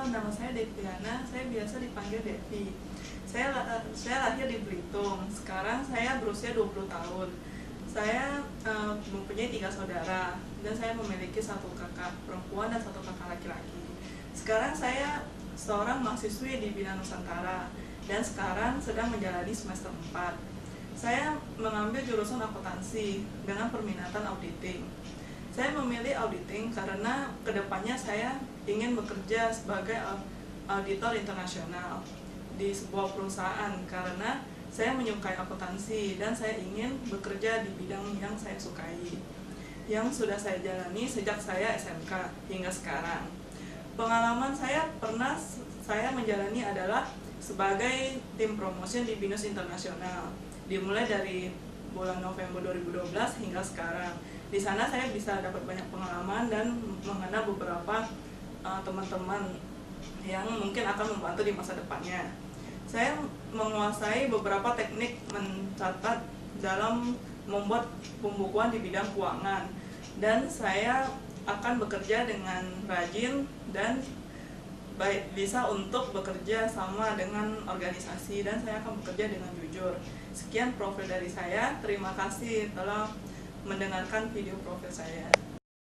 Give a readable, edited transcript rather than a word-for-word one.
nama saya Deviana, saya biasa dipanggil Devi. Saya lahir di Belitung. Sekarang saya berusia 20 tahun. Saya mempunyai 3 saudara dan saya memiliki 1 kakak perempuan dan 1 kakak laki-laki. Sekarang saya seorang mahasiswi di Bina Nusantara dan sekarang sedang menjalani semester 4. Saya mengambil jurusan akuntansi dengan perminatan auditing. Saya memilih auditing karena kedepannya saya ingin bekerja sebagai auditor internasional di sebuah perusahaan karena saya menyukai akuntansi dan saya ingin bekerja di bidang yang saya sukai, yang sudah saya jalani sejak saya SMK hingga sekarang. Pengalaman saya menjalani adalah sebagai tim promotion di BINUS Internasional, dimulai dari bulan November 2012 hingga sekarang. Di sana saya bisa dapat banyak pengalaman dan mengenal beberapa teman-teman yang mungkin akan membantu di masa depannya. Saya menguasai beberapa teknik mencatat dalam membuat pembukuan di bidang keuangan, dan saya akan bekerja dengan rajin dan bisa untuk bekerja sama dengan organisasi, dan saya akan bekerja dengan jujur. Sekian profil dari saya, terima kasih telah mendengarkan video profil saya.